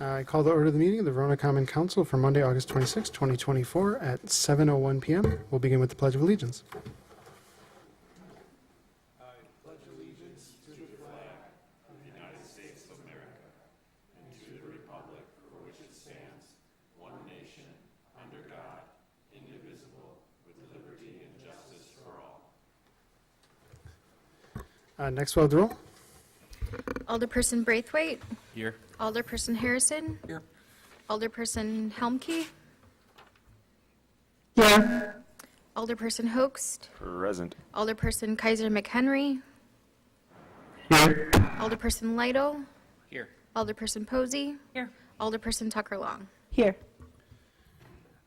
I call to order the meeting of the Verona Common Council for Monday, August 26, 2024 at 7:01 p.m. We'll begin with the Pledge of Allegiance. Next, we'll have the roll. Alderperson Braithwaite. Here. Alderperson Harrison. Here. Alderperson Helmke. Here. Alderperson Hoagst. Present. Alderperson Kaiser McHenry. Here. Alderperson Lytle. Here. Alderperson Posey. Here. Alderperson Tucker Long. Here.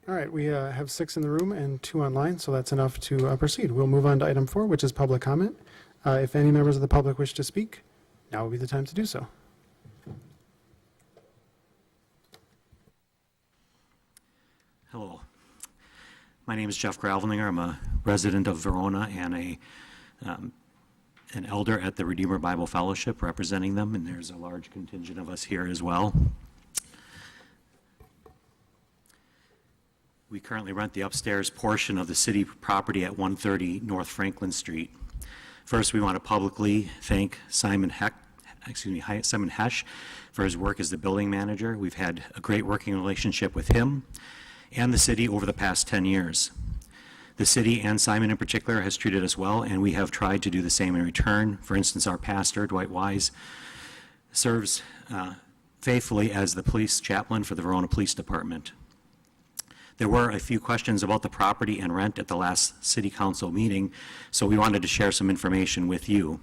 All right, we have 6 in the room and 2 online, so that's enough to proceed. We'll move on to item 4, which is public comment. If any members of the public wish to speak, now would be the time to do so. Hello. My name is Jeff Gravelninger. I'm a resident of Verona and an elder at the Redeemer Bible Fellowship representing them, and there's a large contingent of us here as well. We currently rent the upstairs portion of the city property at 130 North Franklin Street. First, we want to publicly thank Simon Hesch for his work as the building manager. We've had a great working relationship with him and the city over the past 10 years. The city, and Simon in particular, has treated us well, and we have tried to do the same in return. For instance, our pastor, Dwight Wise, serves faithfully as the police chaplain for the Verona Police Department. There were a few questions about the property and rent at the last city council meeting, so we wanted to share some information with you.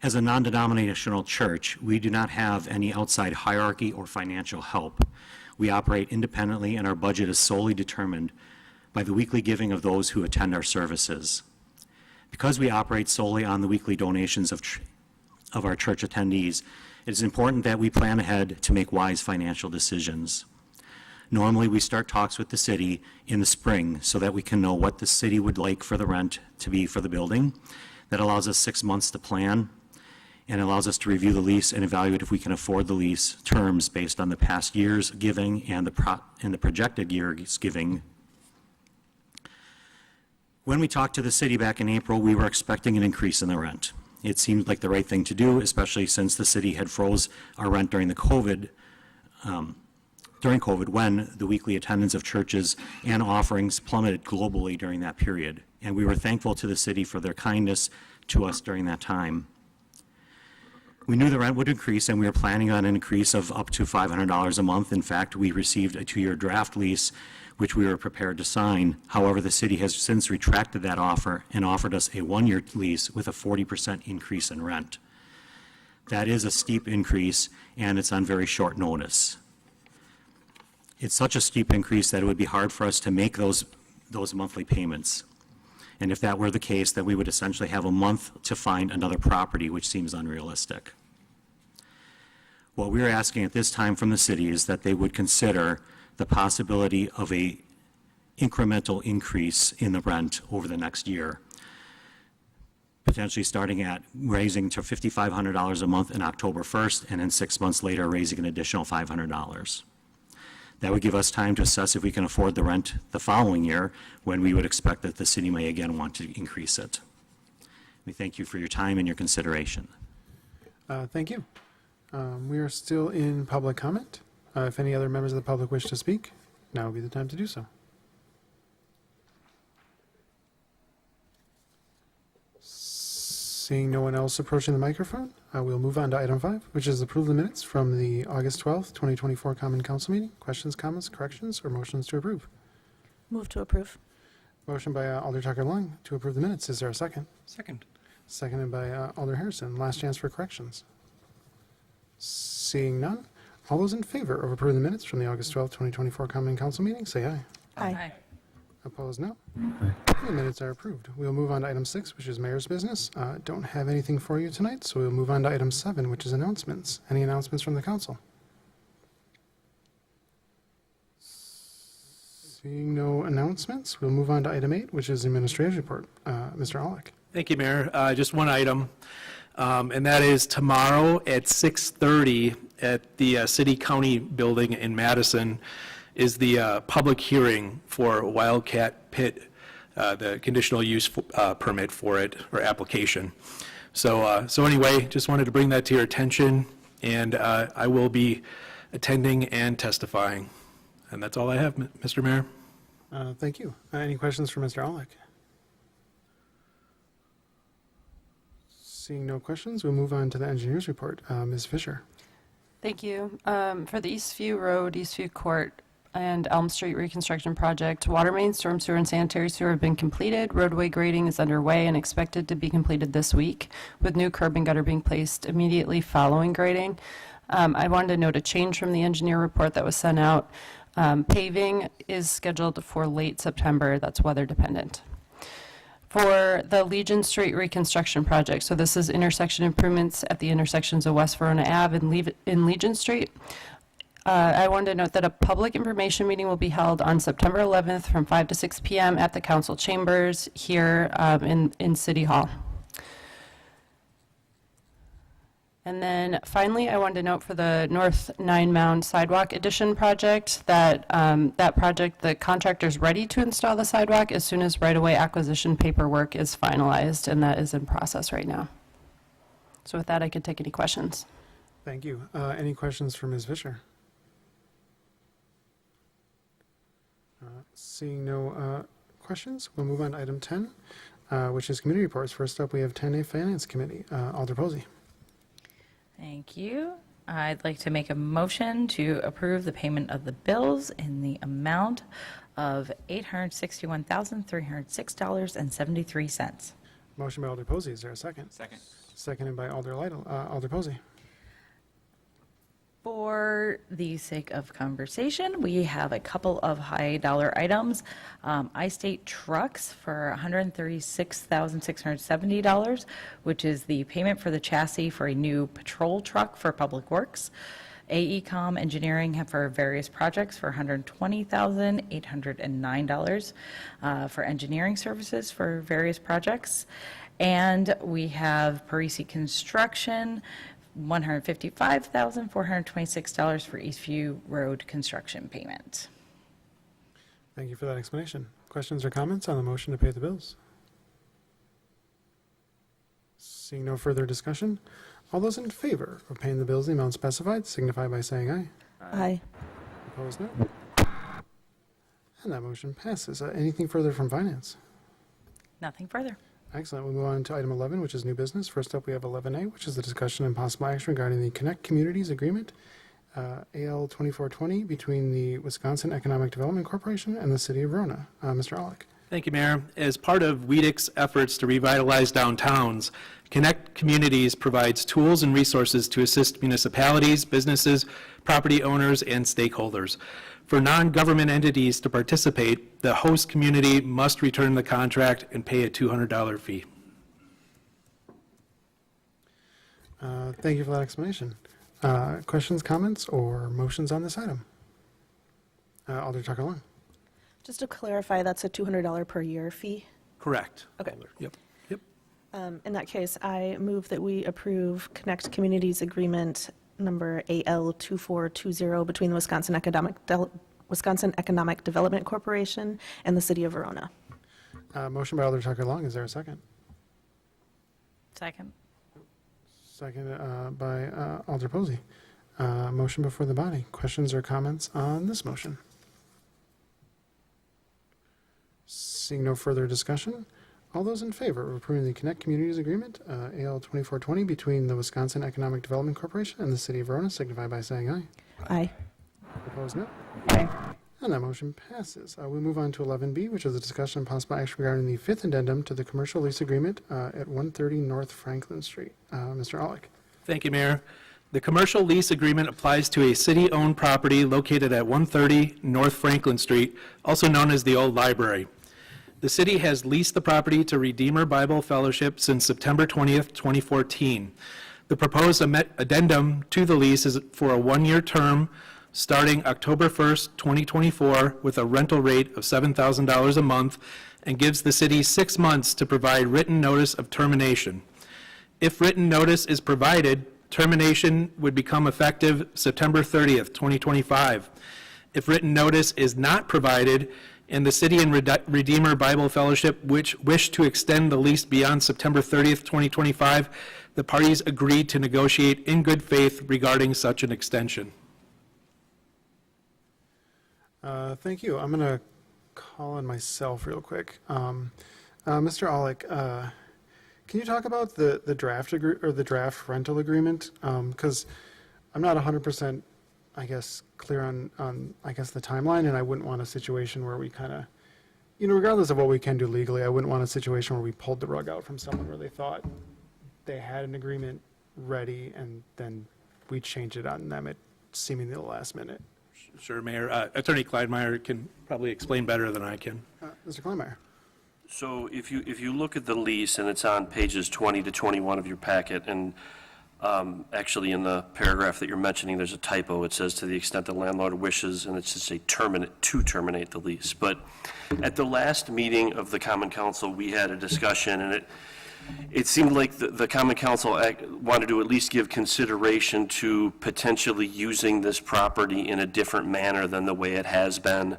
As a non-denominational church, we do not have any outside hierarchy or financial help. We operate independently, and our budget is solely determined by the weekly giving of those who attend our services. Because we operate solely on the weekly donations of our church attendees, it is important that we plan ahead to make wise financial decisions. Normally, we start talks with the city in the spring so that we can know what the city would like for the rent to be for the building. That allows us 6 months to plan and allows us to review the lease and evaluate if we can afford the lease terms based on the past year's giving and the projected year's giving. When we talked to the city back in April, we were expecting an increase in the rent. It seemed like the right thing to do, especially since the city had froze our rent during COVID when the weekly attendance of churches and offerings plummeted globally during that period. And we were thankful to the city for their kindness to us during that time. We knew the rent would increase, and we were planning on an increase of up to $500 a month. In fact, we received a 2-year draft lease, which we were prepared to sign. However, the city has since retracted that offer and offered us a 1-year lease with a 40% increase in rent. That is a steep increase, and it's on very short notice. It's such a steep increase that it would be hard for us to make those monthly payments. And if that were the case, then we would essentially have a month to find another property, which seems unrealistic. What we're asking at this time from the city is that they would consider the possibility of a incremental increase in the rent over the next year, potentially starting at raising to $5,500 a month in October 1st, and then 6 months later raising an additional $500. That would give us time to assess if we can afford the rent the following year, when we would expect that the city may again want to increase it. We thank you for your time and your consideration. Thank you. We are still in public comment. If any other members of the public wish to speak, now would be the time to do so. Seeing no one else approaching the microphone, we'll move on to item 5, which is approve the minutes from the August 12th, 2024 Common Council meeting. Questions, comments, corrections, or motions to approve? Move to approve. Motion by Alder Tucker Long to approve the minutes. Is there a second? Second. Seconded by Alder Harrison. Last chance for corrections. Seeing none, all those in favor of approving the minutes from the August 12th, 2024 Common Council meeting, say aye. Aye. Opposed, no. The minutes are approved. We'll move on to item 6, which is mayor's business. Don't have anything for you tonight, so we'll move on to item 7, which is announcements. Any announcements from the council? Seeing no announcements, we'll move on to item 8, which is the administrative report. Mr. Alec. Thank you, Mayor. Just one item. and that is tomorrow at 6:30 at the City County Building in Madison is the public hearing for Wildcat Pit, the conditional use permit for it, or application. So anyway, just wanted to bring that to your attention, and I will be attending and testifying. And that's all I have, Mr. Mayor. Thank you. Any questions for Mr. Aulick? Seeing no questions, we'll move on to the engineer's report. Ms. Fisher. Thank you. For the Eastview Road, Eastview Court, and Elm Street reconstruction project, water main, storm sewer, and sanitary sewer have been completed. Roadway grading is underway and expected to be completed this week, with new curb and gutter being placed immediately following grading. I wanted to note a change from the engineer report that was sent out. Paving is scheduled for late September. That's weather dependent. For the Legion Street reconstruction project, so this is intersection improvements at the intersections of West Verona Ave and Legion Street. I wanted to note that a public information meeting will be held on September 11th from 5 to 6 p.m. at the council chambers here in City Hall. And then finally, I wanted to note for the North Nine Mound Sidewalk Addition project that that project, the contractor's ready to install the sidewalk as soon as right-of-way acquisition paperwork is finalized, and that is in process right now. So with that, I could take any questions. Thank you. Any questions for Ms. Fisher? Seeing no questions, we'll move on to item 10, which is committee reports. First up, we have 10A Finance Committee. Alder Posey. Thank you. I'd like to make a motion to approve the payment of the bills in the amount of $861,306.73. Motion by Alder Posey. Is there a second? Second. Seconded by Alder Lytle. Alder Posey. For the sake of conversation, we have a couple of high dollar items. I-State trucks for $136,670, which is the payment for the chassis for a new patrol truck for Public Works. AECom Engineering for various projects for $120,809 for engineering services for various projects. And we have Parisi Construction, $155,426 for Eastview Road construction payment. Thank you for that explanation. Questions or comments on the motion to pay the bills? Seeing no further discussion, all those in favor of paying the bills in the amount specified signify by saying aye. Aye. Opposed, no. And that motion passes. Anything further from finance? Nothing further. Excellent. We'll move on to item 11, which is new business. First up, we have 11A, which is the discussion and possible action regarding the Connect Communities Agreement, AL 2420, between the Wisconsin Economic Development Corporation and the City of Verona. Mr. Aulick. Thank you, Mayor. As part of WEDC's efforts to revitalize downtowns, Connect Communities provides tools and resources to assist municipalities, businesses, property owners, and stakeholders. For non-government entities to participate, the host community must return the contract and pay a $200 fee. Thank you for that explanation. Questions, comments, or motions on this item? Alder Tucker Long. Just to clarify, that's a $200 per year fee? Correct. Okay. Yep. In that case, I move that we approve Connect Communities Agreement number AL 2420 between the Wisconsin Economic Development Corporation and the City of Verona. Motion by Alder Tucker Long. Is there a second? Second. Second by Alder Posey. Motion before the body. Questions or comments on this motion? Seeing no further discussion, all those in favor of approving the Connect Communities Agreement, AL 2420, between the Wisconsin Economic Development Corporation and the City of Verona, signify by saying aye. Aye. Opposed, no. Aye. And that motion passes. We move on to 11B, which is a discussion and possible action regarding the fifth addendum to the commercial lease agreement at 130 North Franklin Street. Mr. Aulick. Thank you, Mayor. The commercial lease agreement applies to a city-owned property located at 130 North Franklin Street, also known as the Old Library. The city has leased the property to Redeemer Bible Fellowship since September 20th, 2014. The proposed addendum to the lease is for a one-year term starting October 1st, 2024, with a rental rate of $7,000 a month, and gives the city 6 months to provide written notice of termination. If written notice is provided, termination would become effective September 30th, 2025. If written notice is not provided, and the City and Redeemer Bible Fellowship which wish to extend the lease beyond September 30th, 2025, the parties agreed to negotiate in good faith regarding such an extension. Thank you. I'm going to call on myself real quick. Mr. Olick, can you talk about the draft or the draft rental agreement? Because I'm not 100%, I guess, clear on I guess the timeline, and I wouldn't want a situation where we kind of, regardless of what we can do legally, I wouldn't want a situation where we pulled the rug out from someone where they thought they had an agreement ready and then we changed it on them at seemingly the last minute. Sure, Mayor. Attorney Kleinmeyer can probably explain better than I can. Mr. Kleinmeyer. So if you look at the lease, and it's on pages 20 to 21 of your packet, and actually in the paragraph that you're mentioning, there's a typo. It says, to the extent the landlord wishes, and it should say to terminate the lease. But at the last meeting of the Common Council, we had a discussion, and it seemed like the Common Council wanted to at least give consideration to potentially using this property in a different manner than the way it has been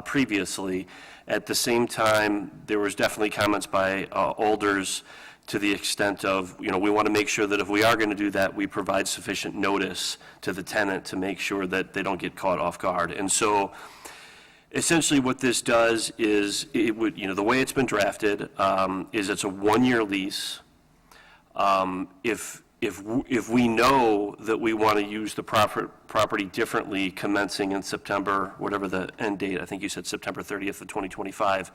previously. At the same time, there was definitely comments by Alders to the extent of, we want to make sure that if we are going to do that, we provide sufficient notice to the tenant to make sure that they don't get caught off guard. And so essentially what this does is, it would, the way it's been drafted is it's a one-year lease. If we know that we want to use the property differently commencing in September, whatever the end date, I think you said September 30th of 2025,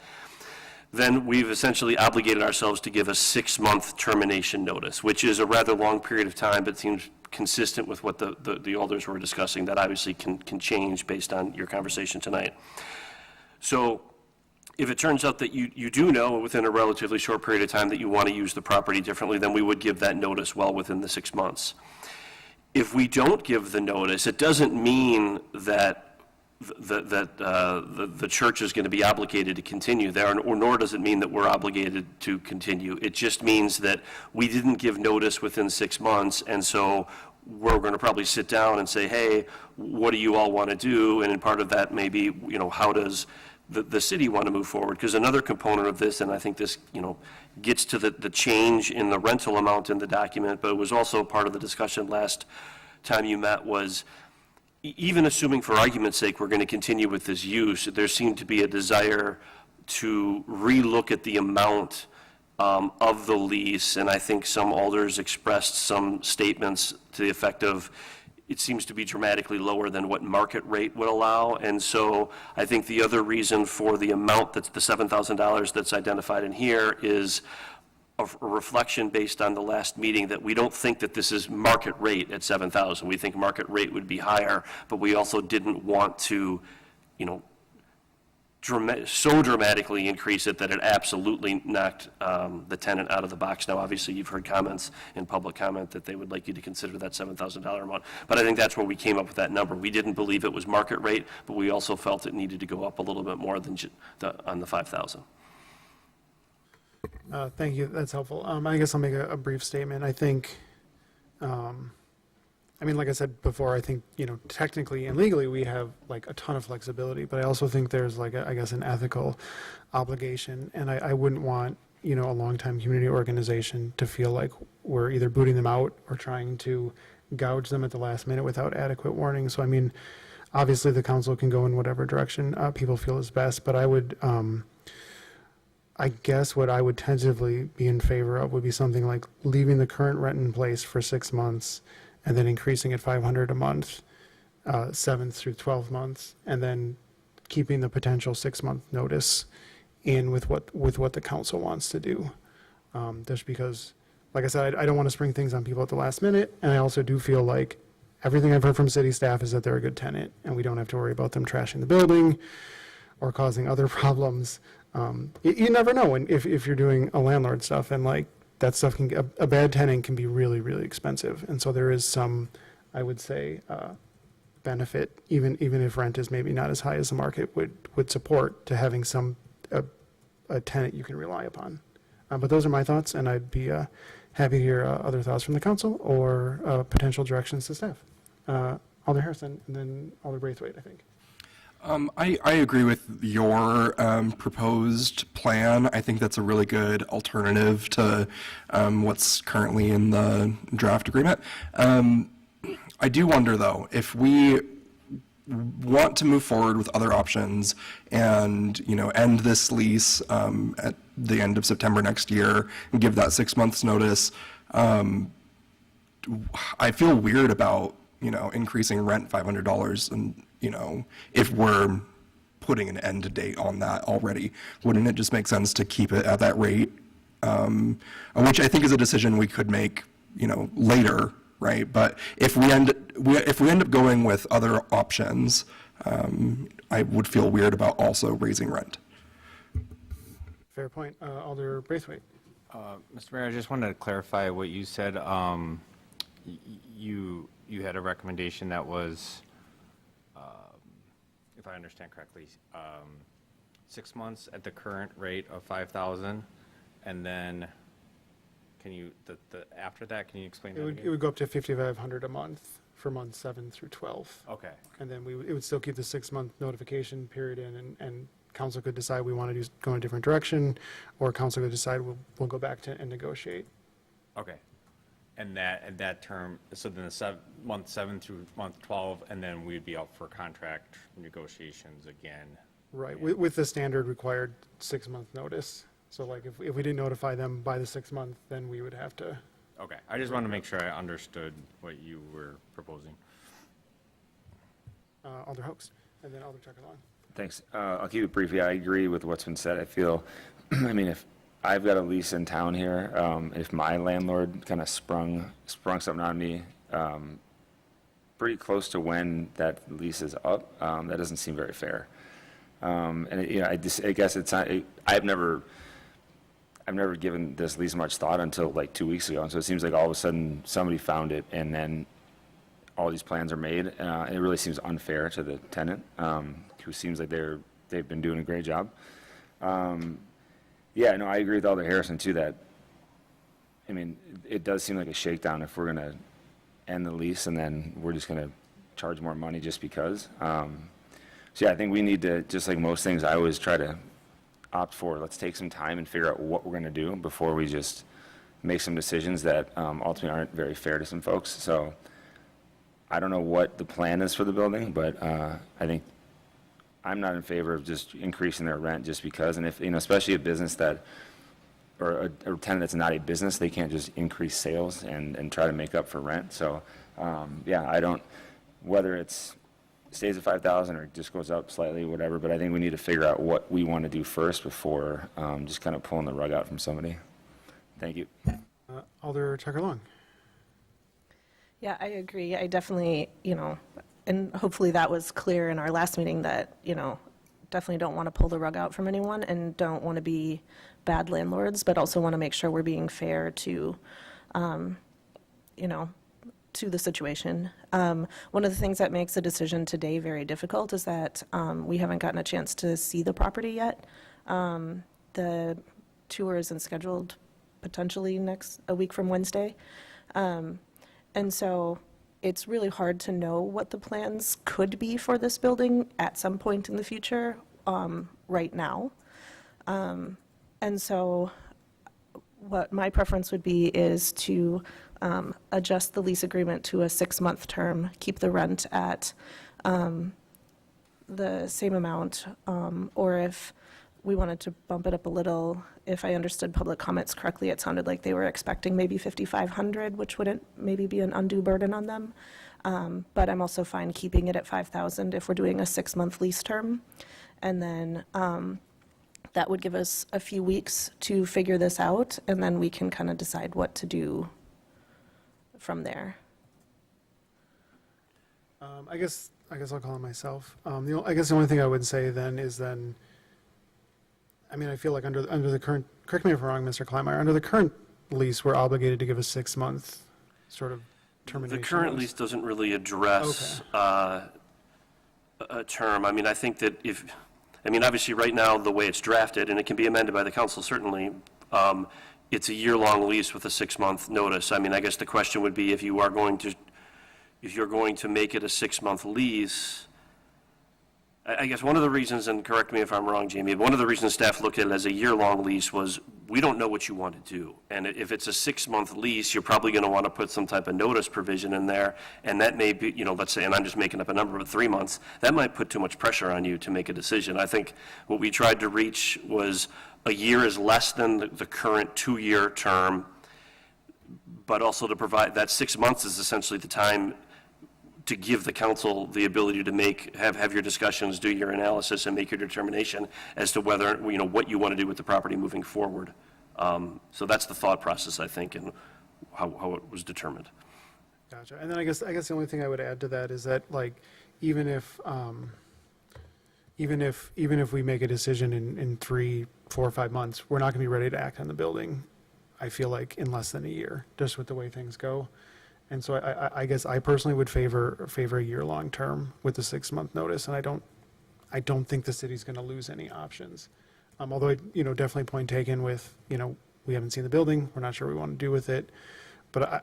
then we've essentially obligated ourselves to give a 6-month termination notice, which is a rather long period of time, but seems consistent with what the Alders were discussing. That obviously can change based on your conversation tonight. So if it turns out that you do know within a relatively short period of time that you want to use the property differently, then we would give that notice well within the 6 months. If we don't give the notice, it doesn't mean that the church is going to be obligated to continue there, or nor does it mean that we're obligated to continue. It just means that we didn't give notice within 6 months, and so we're going to probably sit down and say, hey, what do you all want to do? And in part of that may be, how does the city want to move forward? Because another component of this, and I think this, gets to the change in the rental amount in the document, but it was also part of the discussion last time you met, was even assuming for argument's sake we're going to continue with this use, there seemed to be a desire to relook at the amount of the lease, and I think some Alders expressed some statements to the effect of, it seems to be dramatically lower than what market rate would allow. And so I think the other reason for the amount, that's the $7,000 that's identified in here, is a reflection based on the last meeting that we don't think that this is market rate at $7,000. We think market rate would be higher, but we also didn't want to, so dramatically increase it that it absolutely knocked the tenant out of the box. Now, obviously, you've heard comments in public comment that they would like you to consider that $7,000 amount. But I think that's where we came up with that number. We didn't believe it was market rate, but we also felt it needed to go up a little bit more than on the $5,000. Thank you. That's helpful. I guess I'll make a brief statement. I think, like I said before, I think, technically and legally we have like a ton of flexibility, but I also think there's like, I guess, an ethical obligation. And I wouldn't want, a longtime community organization to feel like we're either booting them out or trying to gouge them at the last minute without adequate warning. So, obviously the council can go in whatever direction people feel is best, but I would, I guess what I would tentatively be in favor of would be something like leaving the current rent in place for 6 months and then increasing it $500 a month, 7 through 12 months, and then keeping the potential 6-month notice in with what the council wants to do. Just because, like I said, I don't want to spring things on people at the last minute, and I also do feel like everything I've heard from city staff is that they're a good tenant, and we don't have to worry about them trashing the building or causing other problems. You never know if you're doing a landlord stuff, and like that stuff can get, a bad tenant can be really, really expensive. And so there is some, I would say, benefit, even if rent is maybe not as high as the market would support, to having a tenant you can rely upon. But those are my thoughts, and I'd be Happy to hear other thoughts from the council or potential directions to staff. Alder Harrison, and then Alder Braithwaite, I think. I agree with your proposed plan. I think that's a really good alternative to what's currently in the draft agreement. I do wonder, though, if we want to move forward with other options and, end this lease at the end of September next year and give that 6 months notice, I feel weird about, increasing rent $500 and, if we're putting an end date on that already. Wouldn't it just make sense to keep it at that rate? Which I think is a decision we could make, later, right? But if we end up going with other options, I would feel weird about also raising rent. Fair point. Alder Braithwaite. Mr. Mayor, I just wanted to clarify what you said. You had a recommendation that was, if I understand correctly, 6 months at the current rate of 5,000, and then can you, after that, can you explain that It again? would go up to $5,500 a month for months 7 through 12. Okay, And then it would still keep the 6-month notification period in, and council could decide we want to go in a different direction, or council could decide we'll go back to and negotiate. okay. And that term, so then month 7 through month 12, and then we'd be out for contract negotiations again. Right, with the standard required 6-month notice. So like if we didn't notify them by the 6th month, then we would have to. Okay, I just wanted to make sure I understood what you were proposing. Alder Hoax, and then Alder Chuckalon. Thanks. I'll keep it brief. Yeah, I agree with what's been said. I feel, if I've got a lease in town here, if my landlord kind of sprung something on me pretty close to when that lease is up, that doesn't seem very fair. I guess it's not, I've never given this lease much thought until like 2 weeks ago. And so it seems like all of a sudden somebody found it and then all these plans are made. It really seems unfair to the tenant, who seems like they've been doing a great job. I agree with Alder Harrison too, that, it does seem like a shakedown if we're going to end the lease and then we're just going to charge more money just because. I think we need to, just like most things, I always try to opt for, let's take some time and figure out what we're going to do before we just make some decisions that ultimately aren't very fair to some folks. So I don't know what the plan is for the building, but I think I'm not in favor of just increasing their rent just because. And if, especially a business that, or a tenant that's not a business, they can't just increase sales and try to make up for rent. So, I don't, whether it's stays at 5,000 or just goes up slightly, whatever, but I think we need to figure out what we want to do first before just kind of pulling the rug out from somebody. Thank you. Alder Chuckalon. Yeah, I agree. I definitely, and hopefully that was clear in our last meeting that, definitely don't want to pull the rug out from anyone and don't want to be bad landlords, but also want to make sure we're being fair to, to the situation. One of the things that makes a decision today very difficult is that we haven't gotten a chance to see the property yet. The tour isn't scheduled potentially a week from Wednesday. And so it's really hard to know what the plans could be for this building at some point in the future right now. And so what my preference would be is to adjust the lease agreement to a 6-month term, keep the rent at the same amount, or if we wanted to bump it up a little, if I understood public comments correctly, it sounded like they were expecting maybe $5,500, which wouldn't maybe be an undue burden on them. But I'm also fine keeping it at $5,000 if we're doing a 6-month lease term. And then that would give us a few weeks to figure this out, and then we can kind of decide what to do from there. I guess I'll call on myself. I guess the only thing I would say then is I feel like under the current, correct me if I'm wrong, Mr. Kleinmeyer, under the current lease, we're obligated to give a 6-month sort of termination. The current lease doesn't really address a term. I think that obviously right now, the way it's drafted, and it can be amended by the council certainly, it's a year-long lease with a 6-month notice. I mean, I guess the question would be if you're going to make it a 6-month lease, I guess one of the reasons, and correct me if I'm wrong, Jamie, one of the reasons staff looked at it as a year-long lease was we don't know what you want to do. And if it's a 6-month lease, you're probably going to want to put some type of notice provision in there. And that may be, let's say, and I'm just making up a number, but 3 months, that might put too much pressure on you to make a decision. I think what we tried to reach was a year is less than the current 2-year term, but also to provide, that 6 months is essentially the time to give the council the ability to have your discussions, do your analysis, and make your determination as to whether, what you want to do with the property moving forward. So that's the thought process, I think, and how it was determined. Gotcha. And then I guess the only thing I would add to that is that, like, even if we make a decision in 3, 4, or 5 months, we're not going to be ready to act on the building, I feel like, in less than a year, just with the way things go. And so I guess I personally would favor a year-long term with the 6-month notice, and I don't think the city's going to lose any options. Although, definitely point taken with, we haven't seen the building, we're not sure what we want to do with it. But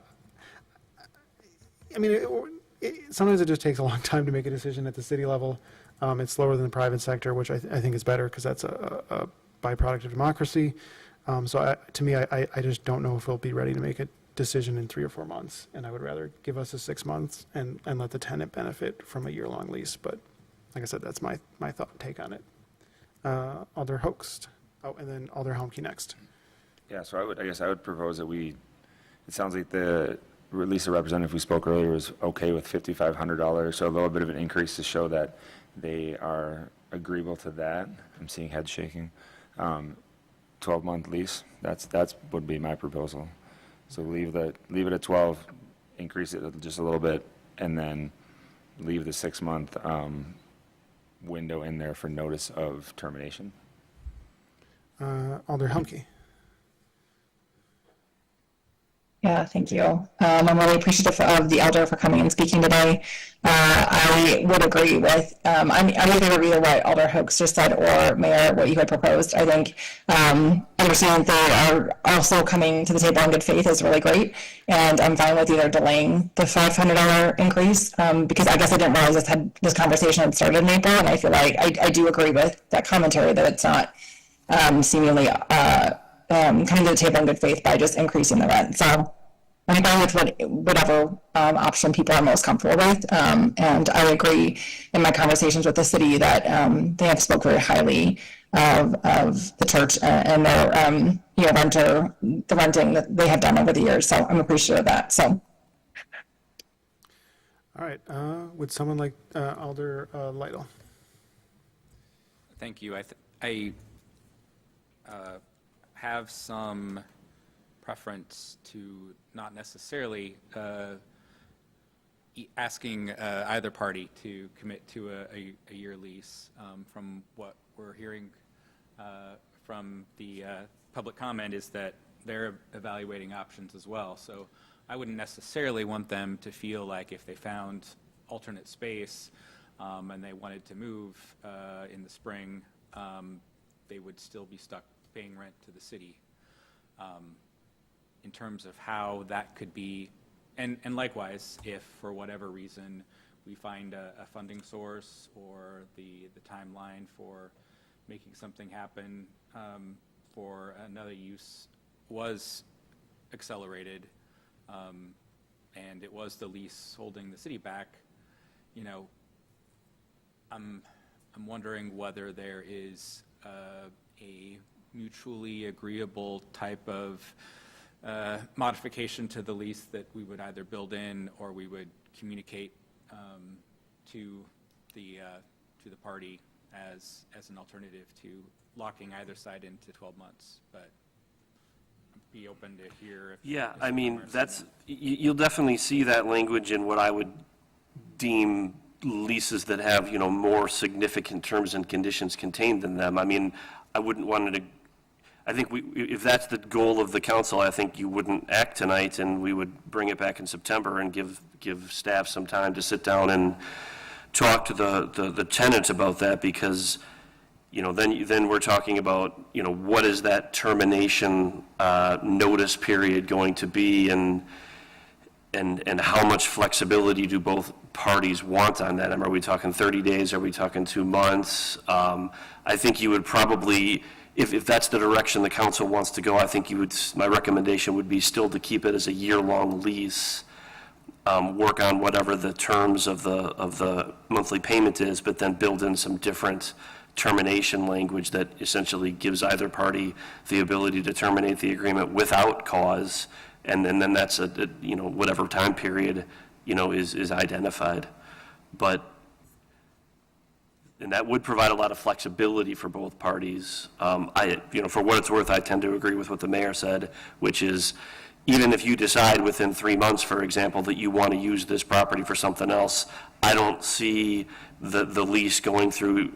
I mean, sometimes it just takes a long time to make a decision at the city level. It's slower than the private sector, which I think is better because that's a byproduct of democracy. To me, I just don't know if we'll be ready to make a decision in 3 or 4 months, and I would rather give us a 6 months and let the tenant benefit from a year-long lease. But like I said, that's my take on it. Alder Hoaxed. Oh, and then Alder Helmke next. Yeah, so I guess I would propose that it sounds like the release representative who spoke earlier was okay with $5,500, so a little bit of an increase to show that they are agreeable to that. I'm seeing head shaking. 12-month lease, that's would be my proposal. So leave it at 12, increase it just a little bit, and then leave the 6-month window in there for notice of termination. Alder Helmke. Yeah, thank you. I'm really appreciative of the elder for coming and speaking today. I would agree with, I'm in favor of either what Alder Hoax just said or Mayor, what you had proposed. I think understanding that they are also coming to the table in good faith is really great. And I'm fine with either delaying the $500 increase because I guess I didn't realize this conversation had started in April. And I feel like I do agree with that commentary that it's not seemingly coming to the table in good faith by just increasing the rent. So I'm going with whatever option people are most comfortable with. And I agree in my conversations with the city that they have spoke very highly of the church and their the renting that they have done over the years. So I'm appreciative of that. So. All right. Would someone like Alder Lytle? Thank you. I have some preference to not necessarily asking either party to commit to a year lease. From what we're hearing from the public comment is that they're evaluating options as well. So I wouldn't necessarily want them to feel like if they found alternate space and they wanted to move in the spring, they would still be stuck paying rent to the city. In terms of how that could be, and likewise, if for whatever reason we find a funding source or the timeline for making something happen for another use was accelerated, and it was the lease holding the city back, I'm wondering whether there is a mutually agreeable type of modification to the lease that we would either build in or we would communicate to the party as an alternative to locking either side into 12 months. But I'd be open to hear if Yeah, I mean, you'll definitely see that language in what I would deem leases that have, more significant terms and conditions contained in them. I mean, I wouldn't want to, I think if that's the goal of the council, I think you wouldn't act tonight and we would bring it back in September and give staff some time to sit down and talk to the tenants about that, because then we're talking about, what is that termination notice period going to be, and how much flexibility do both parties want on that? Are we talking 30 days? Are we talking 2 months? I think you would probably, if that's the direction the council wants to go, I think my recommendation would be still to keep it as a year-long lease, work on whatever the terms of the monthly payment is, but then build in some different termination language that essentially gives either party the ability to terminate the agreement without cause, and then that's whatever time period, is identified. And that would provide a lot of flexibility for both parties. For what it's worth, I tend to agree with what the mayor said, which is, even if you decide within 3 months, for example, that you want to use this property for something else, I don't see the lease going through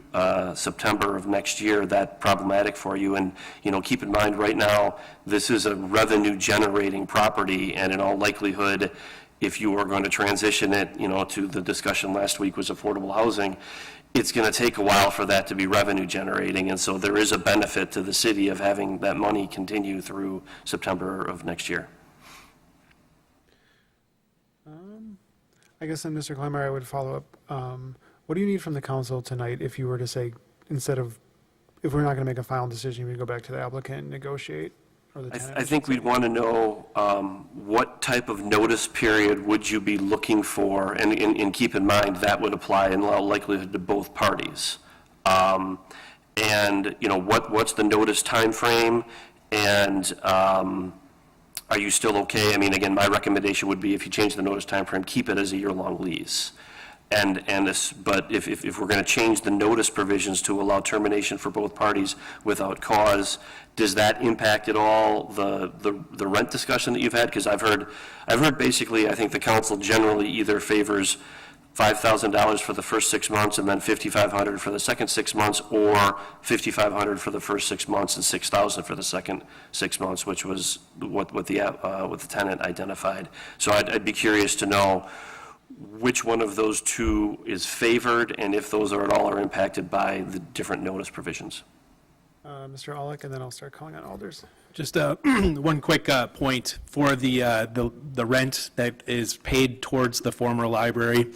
September of next year that problematic for you. And, keep in mind, right now, this is a revenue-generating property, and in all likelihood, if you are going to transition it, to the discussion last week was affordable housing, it's going to take a while for that to be revenue-generating, and so there is a benefit to the city of having that money continue through September of next year. I guess then, Mr. Clymer, I would follow up. What do you need from the council tonight if you were to say, if we're not going to make a final decision, we go back to the applicant and negotiate? Or the tenant? I think we'd want to know what type of notice period would you be looking for, and keep in mind that would apply in all likelihood to both parties. And what's the notice time frame, and are you still okay? Again, my recommendation would be, if you change the notice time frame, keep it as a year-long lease. But if we're going to change the notice provisions to allow termination for both parties without cause, does that impact at all the rent discussion that you've had? Because I've heard basically, I think the council generally either favors $5,000 for the first 6 months and then $5,500 for the second 6 months, or $5,500 for the first 6 months and $6,000 for the second 6 months, which was what the tenant identified. So I'd be curious to know which one of those two is favored, and if those are at all are impacted by the different notice provisions. Mr. Olick, and then I'll start calling on alders. Just one quick point for the rent that is paid towards the former library.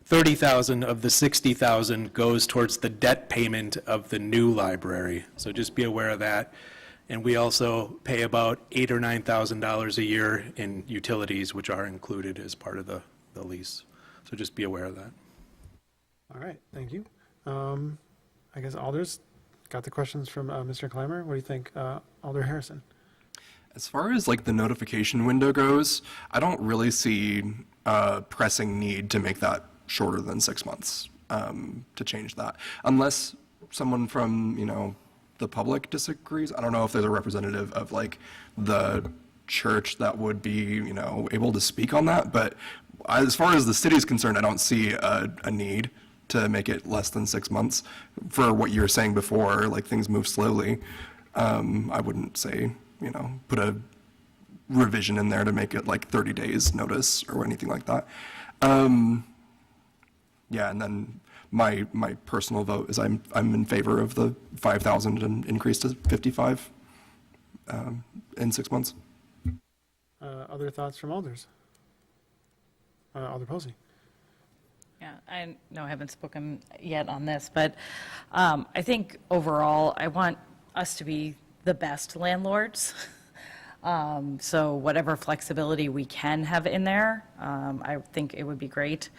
$30,000 of the $60,000 goes towards the debt payment of the new library. So just be aware of that. And we also pay about $8,000 or $9,000 a year in utilities, which are included as part of the lease. So just be aware of that. All right, thank you. I guess alders got the questions from Mr. Clymer. What do you think, Alder Harrison? As far as the notification window goes, I don't really see a pressing need to make that shorter than 6 months, to change that, unless someone from the public disagrees. I don't know if there's a representative of the church that would be able to speak on that, but as far as the city is concerned, I don't see a need to make it less than 6 months. For what you were saying before, things move slowly, I wouldn't say, put a revision in there to make it 30 days notice or anything like that. Yeah, and then my personal vote is I'm in favor of the 5,000 and increase to 55 in 6 months. Other thoughts from alders? Alder Posey. Yeah, I know I haven't spoken yet on this, but I think overall, I want us to be the best landlords. So whatever flexibility we can have in there, I think it would be great.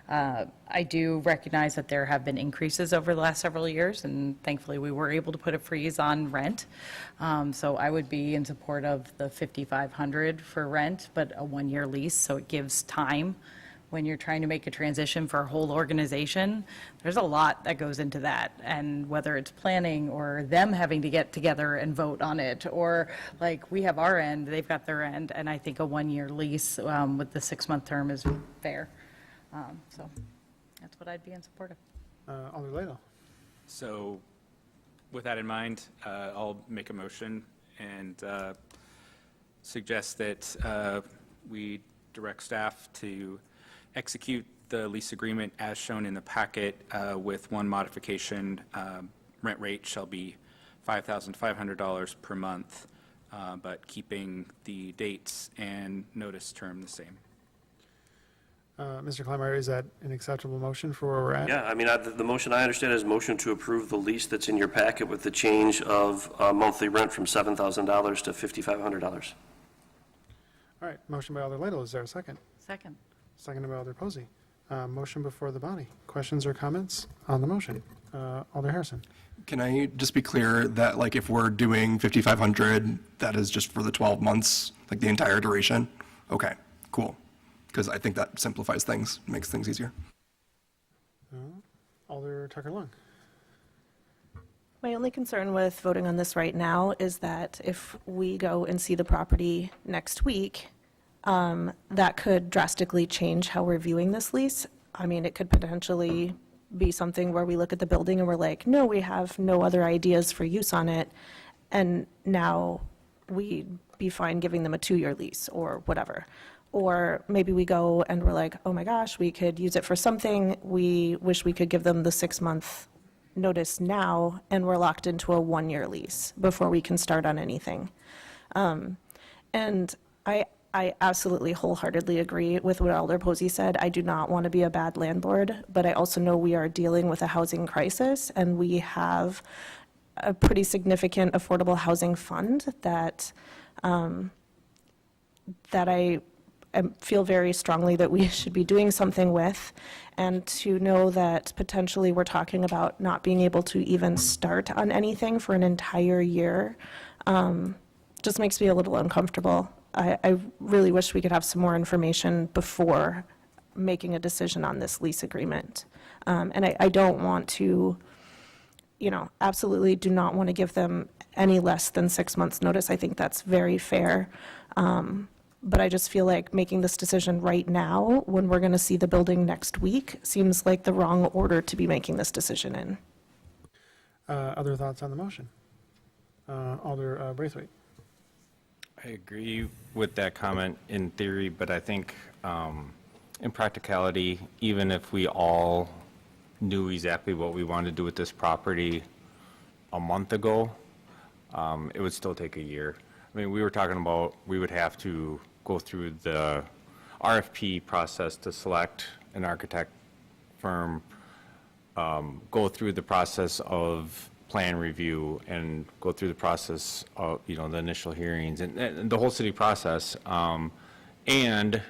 I do recognize that there have been increases over the last several years, and thankfully we were able to put a freeze on rent. So I would be in support of the $5,500 for rent, but a one-year lease, so it gives time. When you're trying to make a transition for a whole organization, there's a lot that goes into that. And whether it's planning or them having to get together and vote on it, or we have our end, they've got their end, and I think a one-year lease with the 6-month term is fair. So that's what I'd be in support of. Alder Ladle. So with that in mind, I'll make a motion and suggest that we direct staff to execute the lease agreement as shown in the packet with one modification rent rate shall be $5,500 per month, but keeping the dates and notice term the same. Mr. Kleinmeyer, is that an acceptable motion for where we're at? Yeah, I mean, the motion I understand is motion to approve the lease that's in your packet with the change of monthly rent from $7,000 to $5,500. All right, motion by Alder Lytle. Is there a second? Second. Seconded by Alder Posey. Motion before the body. Questions or comments on the motion? Alder Harrison. Can I just be clear that, like, if we're doing 5,500, that is just for the 12 months, like the entire duration? Okay, cool. Because I think that simplifies things, makes things easier. Alder Tucker Long. My only concern with voting on this right now is that if we go and see the property next week, that could drastically change how we're viewing this lease. I mean, it could potentially be something where we look at the building and we're like, no, we have no other ideas for use on it. And now we'd be fine giving them a 2-year lease or whatever. Or maybe we go and we're like, oh my gosh, we could use it for something. We wish we could give them the 6-month notice now, and we're locked into a 1-year lease before we can start on anything. And I absolutely wholeheartedly agree with what Alder Posey said. I do not want to be a bad landlord, but I also know we are dealing with a housing crisis, and we have a pretty significant affordable housing fund that I feel very strongly that we should be doing something with, and to know that potentially we're talking about not being able to even start on anything for an entire year just makes me a little uncomfortable. I really wish we could have some more information before making a decision on this lease agreement. And I don't want to, absolutely do not want to give them any less than 6 months' notice. I think that's very fair. But I just feel like making this decision right now, when we're going to see the building next week, seems like the wrong order to be making this decision in. Other thoughts on the motion? Alder Braithwaite. I agree with that comment in theory, but I think in practicality, even if we all knew exactly what we wanted to do with this property a month ago, it would still take a year. I mean, we were talking about we would have to go through the RFP process to select an architect firm, go through the process of plan review, and go through the process of, the initial hearings and the whole city process, and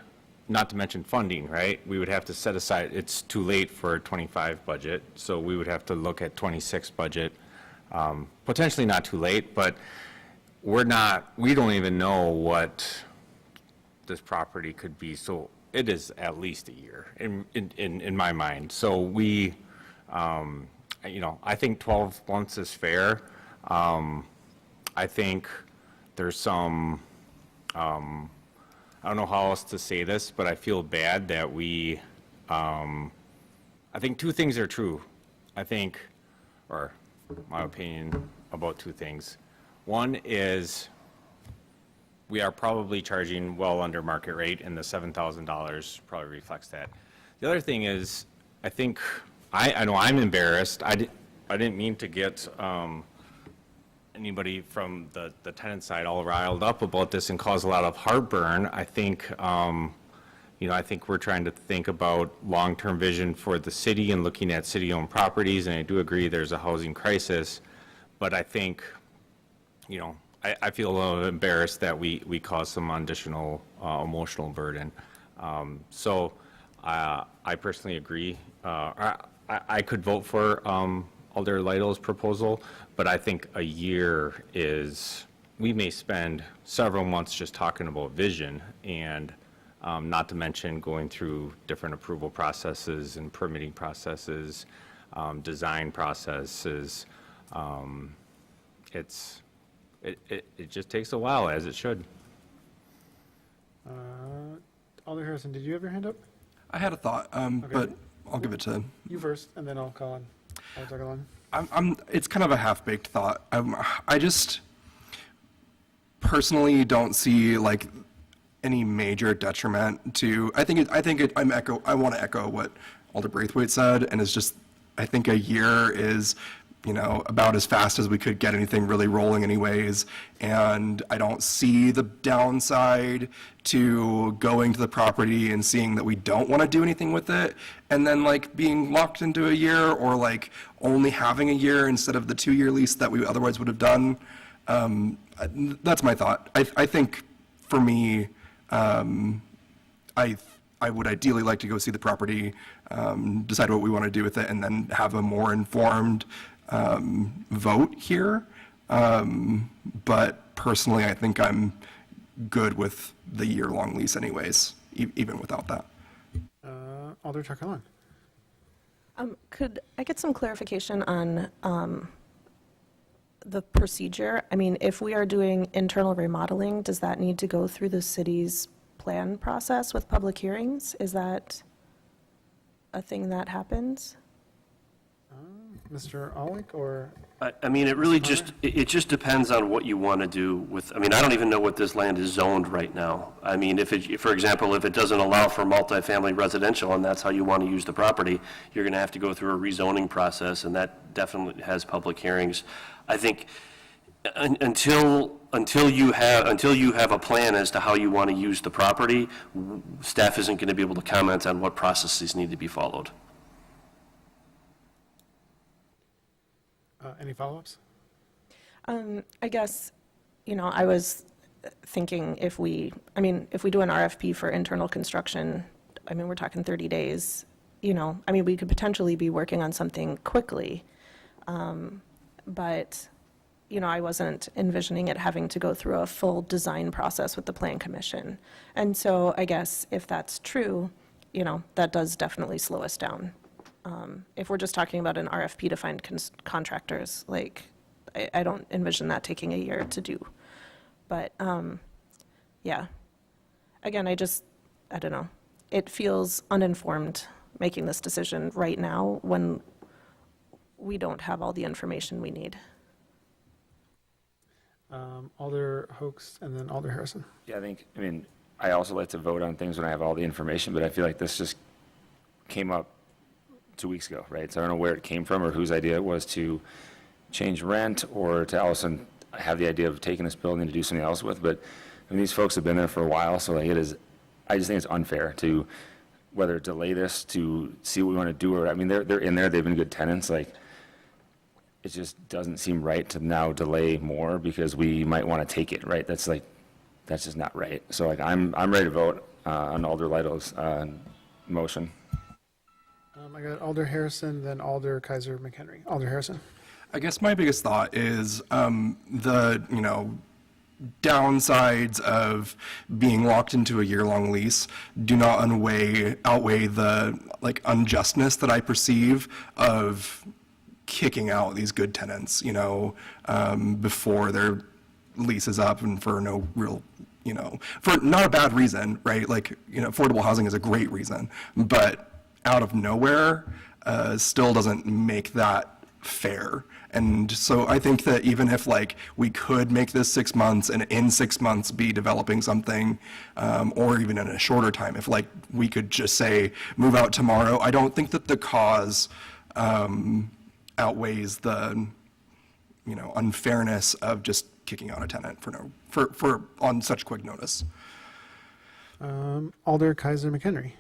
not to mention funding, right? We would have to set aside, it's too late for a 25 budget, so we would have to look at 26 budget, potentially not too late, but we don't even know what this property could be, so it is at least a year in my mind. So we, I think 12 months is fair. I think there's some, I don't know how else to say this, but I feel bad that we, I think 2 things are true. I think, or my opinion about 2 things. One is we are probably charging well under market rate, and the $7,000 probably reflects that. The other thing is, I think, I know I'm embarrassed. I didn't mean to get anybody from the tenant side all riled up about this and cause a lot of heartburn. I think, I think we're trying to think about long-term vision for the city and looking at city-owned properties, and I do agree there's a housing crisis, but I think, I feel a little embarrassed that we cause some additional emotional burden. So I personally agree. I could vote for Alder Lytle's proposal, but I think a year is, we may spend several months just talking about vision, and not to mention going through different approval processes and permitting processes, design processes. It just takes a while, as it should. Alder Harrison, did you have your hand up? I had a thought, but I'll give it to. You first, and then I'll call on Alder Tucker Long. It's kind of a half-baked thought. I just personally don't see like any major detriment to. I want to echo what Alder Braithwaite said, and it's just, I think a year is about as fast as we could get anything really rolling anyways. And I don't see the downside to going to the property and seeing that we don't want to do anything with it, and then like being locked into a year, or like only having a year instead of the 2-year lease that we otherwise would have done. That's my thought. I think for me, I would ideally like to go see the property, decide what we want to do with it, and then have a more informed vote here. But personally, I think I'm good with the year-long lease anyways, even without that. Alder Tucker Long. Could I get some clarification on the procedure? I mean, if we are doing internal remodeling, does that need to go through the city's plan process with public hearings? Is that a thing that happens? Mr. Aulick or? I mean, it really it just depends on what you want to do with, I mean, I don't even know what this land is zoned right now. I mean, for example, if it doesn't allow for multifamily residential and that's how you want to use the property, you're going to have to go through a rezoning process, and that definitely has public hearings. I think until you have a plan as to how you want to use the property, staff isn't going to be able to comment on what processes need to be followed. Any follow-ups? I guess, I was thinking if we do an RFP for internal construction, we're talking 30 days, we could potentially be working on something quickly. But, I wasn't envisioning it having to go through a full design process with the Plan Commission. And so I guess if that's true, that does definitely slow us down. If we're just talking about an RFP to find contractors, I don't envision that taking a year to do. But, yeah. Again, I don't know. It feels uninformed making this decision right now when we don't have all the information we need. Alder Hoax and then Alder Harrison. Yeah, I also like to vote on things when I have all the information, but I feel like this just came up 2 weeks ago, right? So I don't know where it came from or whose idea it was to change rent or to all of a sudden have the idea of taking this building to do something else with. But these folks have been there for a while, so I just think it's unfair to whether delay this to see what we want to do, or they're in there, they've been good tenants. It just doesn't seem right to now delay more because we might want to take it, right? That's just not right. So I'm ready to vote on Alder Lytle's motion. I got Alder Harrison, then Alder Kaiser McHenry. Alder Harrison. I guess my biggest thought is the downsides of being locked into a year-long lease do not outweigh the unjustness that I perceive of kicking out these good tenants, before their lease is up and for no real, for not a bad reason, right? Affordable housing is a great reason, but out of nowhere still doesn't make that fair. And so I think that even if we could make this 6 months and in 6 months be developing something, or even in a shorter time, if we could just say move out tomorrow, I don't think that the cause outweighs the unfairness of just kicking out a tenant for on such quick notice. Alder Kaiser McHenry.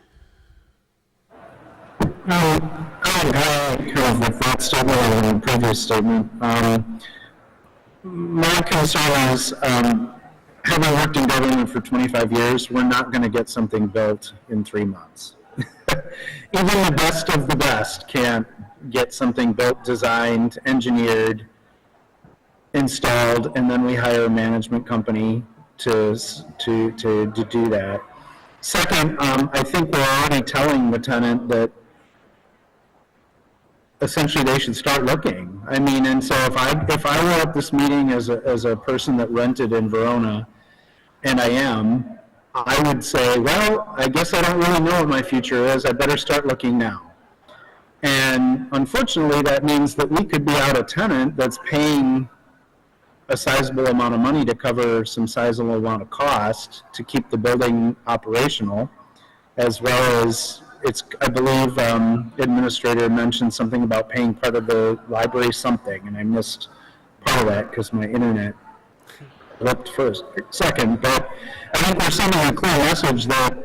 Kind of with that statement and the previous statement. My concern is, having worked in government for 25 years, we're not going to get something built in 3 months. Even the best of the best can't get something built, designed, engineered, installed, and then we hire a management company to do that. Second, I think we're already telling the tenant that essentially they should start looking. And so if I were at this meeting as a person that rented in Verona, and I would say, well, I guess I don't really know what my future is. I better start looking now. And unfortunately, that means that we could be out a tenant that's paying a sizable amount of money to cover some sizable amount of cost to keep the building operational, as well as I believe Administrator mentioned something about paying part of the library something, and I missed part of that because my internet flipped second. But I think we're sending a clear message that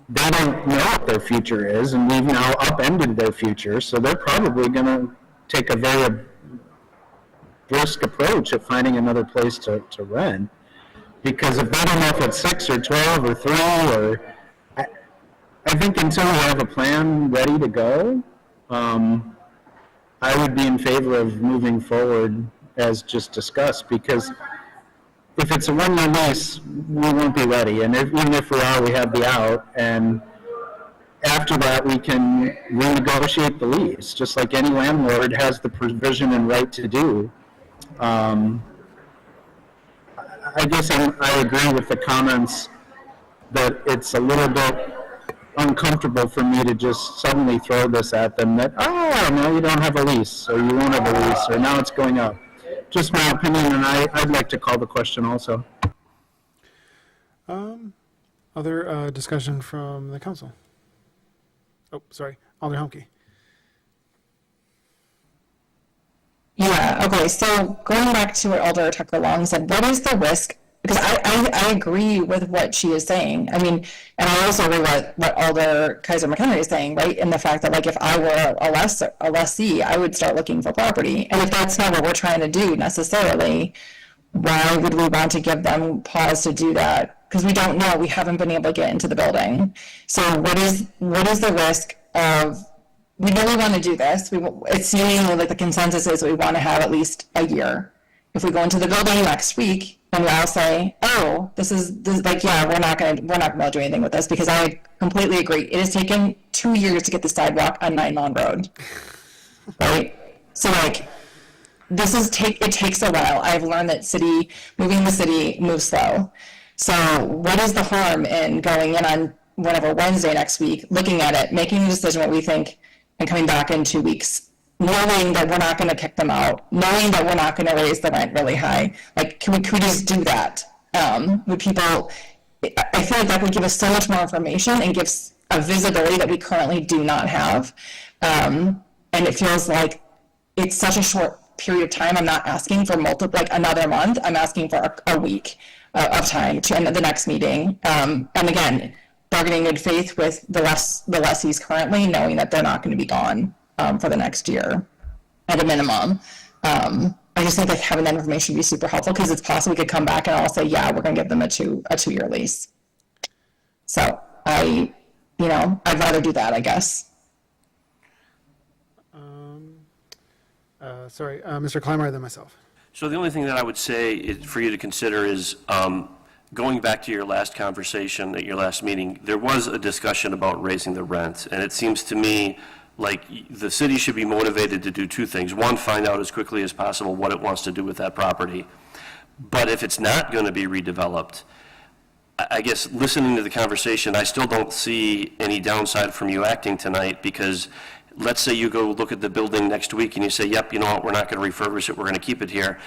they don't know what their future is, and we've now upended their future, so they're probably going to take a very brisk approach at finding another place to rent. Because if they don't know if it's 6 or 12 or 3, or I think until we have a plan ready to go, I would be in favor of moving forward as just discussed, because if it's a one-year lease, we won't be ready, and even if we are, we have the out, and after that, we can renegotiate the lease, just like any landlord has the provision and right to do. I guess I agree with the comments that it's a little bit uncomfortable for me to just suddenly throw this at them that, oh, no, you don't have a lease, or you won't have a lease, or now it's going up. Just my opinion, and I'd like to call the question also. Other discussion from the council? Oh, sorry, Alder Humke. Yeah, okay, so going back to what Alder Tucker Long said, what is the risk? Because I agree with what she is saying. I mean, and I also agree with what Alder Kaiser McHenry is saying, right? In the fact that, like, if I were a lessee, I would start looking for property. And if that's not what we're trying to do necessarily, why would we want to give them pause to do that? Because we don't know, we haven't been able to get into the building. So what is the risk of, we know we want to do this. It's seemingly like the consensus is we want to have at least a year. If we go into the building next week and we all say, oh, this is like, yeah, we're not going to do anything with this, because I completely agree. It has taken 2 years to get the sidewalk on 9 Lawn Road. Right? So, like, it takes a while. I've learned that moving the city moves slow. So what is the harm in going in on whatever Wednesday next week, looking at it, making a decision what we think, and coming back in 2 weeks, knowing that we're not going to kick them out, knowing that we're not going to raise the rent really high? Like, can we just do that? Would people, I feel like that would give us so much more information and gives a visibility that we currently do not have. And it feels like it's such a short period of time. I'm not asking for like another month. I'm asking for a week of time to the next meeting. And again, bargaining in good faith with the lessees currently, knowing that they're not going to be gone for the next year at a minimum. I just think that having that information would be super helpful, because it's possible we could come back and all say, yeah, we're going to give them a two-year lease. So I'd rather do that, I guess. Sorry, Mr. Clymer, then myself. So the only thing that I would say for you to consider is, going back to your last conversation at your last meeting, there was a discussion about raising the rent, and it seems to me like the city should be motivated to do 2 things. One, find out as quickly as possible what it wants to do with that property. But if it's not going to be redeveloped, I guess listening to the conversation, I still don't see any downside from you acting tonight, because let's say you go look at the building next week and you say, yep, you know what, we're not going to refurbish it, we're going to keep it here.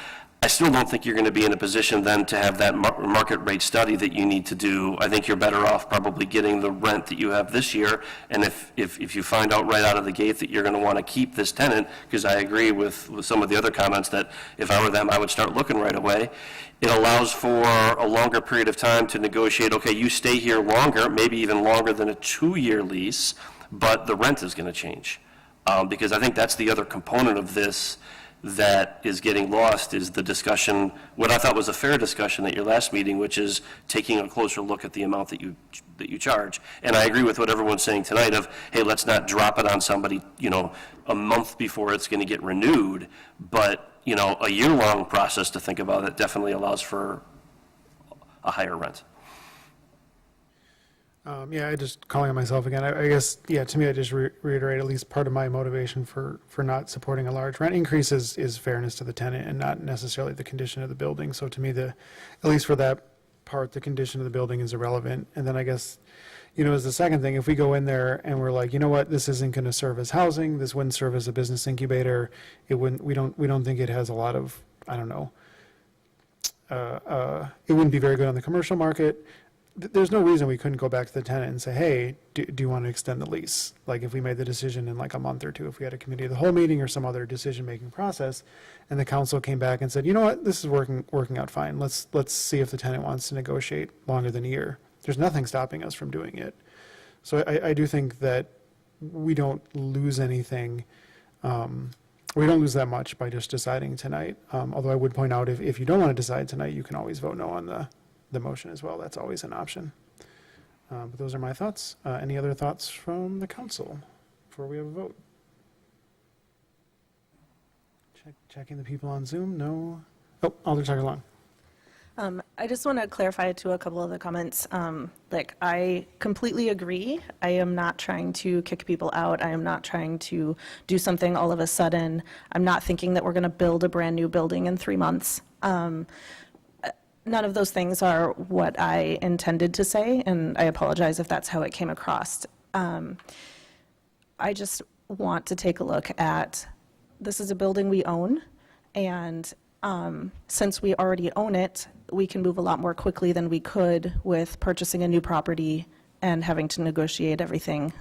I still don't think you're going to be in a position then to have that market rate study that you need to do. I think you're better off probably getting the rent that you have this year, and if you find out right out of the gate that you're going to want to keep this tenant, because I agree with some of the other comments that if I were them, I would start looking right away. It allows for a longer period of time to negotiate, okay, you stay here longer, maybe even longer than a 2-year lease, but the rent is going to change. Because I think that's the other component of this that is getting lost, is the discussion, what I thought was a fair discussion at your last meeting, which is taking a closer look at the amount that you charge. And I agree with what everyone's saying tonight of, hey, let's not drop it on somebody, a month before it's going to get renewed. But, a year-long process to think about it definitely allows for a higher rent. I just calling on myself again. I guess, to me, I just reiterate at least part of my motivation for not supporting a large rent increase is fairness to the tenant and not necessarily the condition of the building. So to me, at least for that part, the condition of the building is irrelevant. And then I guess, as the second thing, if we go in there and we're like, you know what, this isn't going to serve as housing, this wouldn't serve as a business incubator, we don't think it has a lot of, it wouldn't be very good on the commercial market. there's no reason we couldn't go back to the tenant and say, hey, do you want to extend the lease? Like if we made the decision in like a month or two, if we had a committee of the whole meeting or some other decision-making process, and the council came back and said, you know what, this is working out fine. Let's see if the tenant wants to negotiate longer than a year. There's nothing stopping us from doing it. So I do think that we don't lose anything. We don't lose that much by just deciding tonight. Although I would point out, if you don't want to decide tonight, you can always vote no on the motion as well. That's always an option. But those are my thoughts. Any other thoughts from the council before we have a vote? Checking the people on Zoom. No. Oh, Alder Tucker Long. I just want to clarify to a couple of the comments. Like, I completely agree. I am not trying to kick people out. I am not trying to do something all of a sudden. I'm not thinking that we're going to build a brand new building in 3 months. None of those things are what I intended to say, and I apologize if that's how it came across. I just want to take a look at, this is a building we own, and since we already own it, we can move a lot more quickly than we could with purchasing a new property and having to negotiate everything.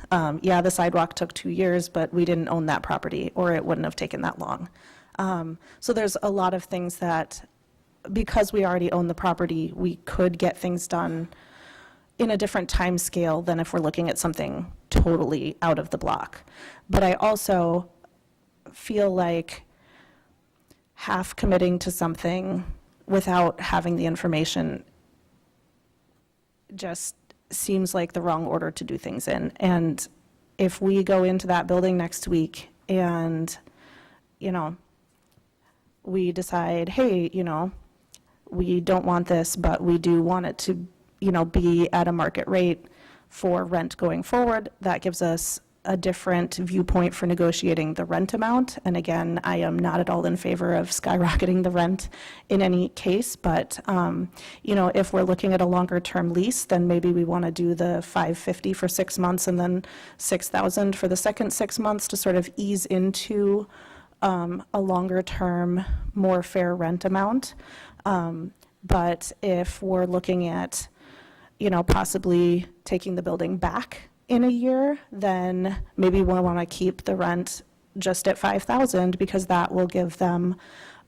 Yeah, the sidewalk took 2 years, but we didn't own that property, or it wouldn't have taken that long. So there's a lot of things that, because we already own the property, we could get things done in a different time scale than if we're looking at something totally out of the block. But I also feel like half committing to something without having the information just seems like the wrong order to do things in. And if we go into that building next week and, you know, we decide, hey, you know, we don't want this, but we do want it to, you know, be at a market rate for rent going forward, that gives us a different viewpoint for negotiating the rent amount. And again, I am not at all in favor of skyrocketing the rent in any case, but you know, if we're looking at a longer term lease, then maybe we want to do the $550 for 6 months and then $6,000 for the second 6 months to sort of ease into a longer term, more fair rent amount. But if we're looking at, you know, possibly taking the building back in a year, then maybe we'll want to keep the rent just at $5,000 because that will give them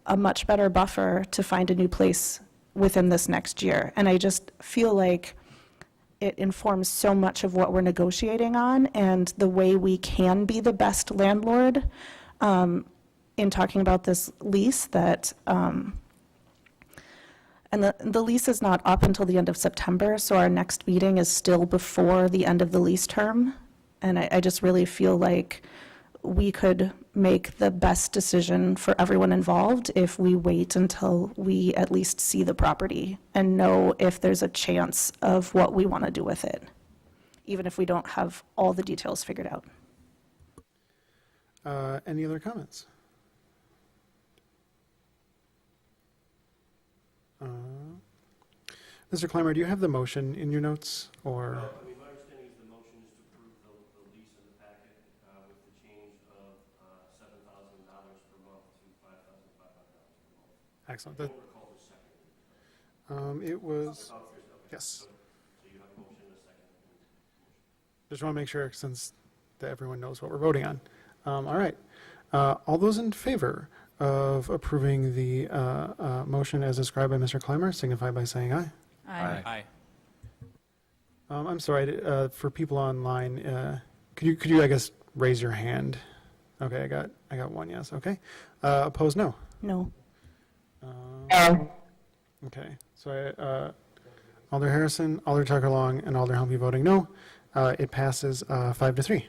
a much better buffer to find a new place within this next year. And I just feel like it informs so much of what we're negotiating on and the way we can be the best landlord in talking about this lease that, and the lease is not up until the end of September, so our next meeting is still before the end of the lease term. And I just really feel like we could make the best decision for everyone involved if we wait until we at least see the property and know if there's a chance of what we want to do with it, even if we don't have all the details figured out. Any other comments? Mr. Clymer, do you have the motion in your notes, or? I mean, my understanding is the motion is to approve the lease in the packet with the change of $7,000 per month to $5,500 per month. Excellent. I don't recall the second. It was, yes. So you have a motion and a second. Just want to make sure, since everyone knows what we're voting on. All right. All those in favor of approving the motion as described by Mr. Clymer signify by saying aye. Aye. I'm sorry, for people online, could you, I guess, raise your hand? Okay, I got one yes, okay. Opposed, no? No. Okay, so Alder Harrison, Alder Tucker Long, and Alder Helmke voting no. It passes 5-3.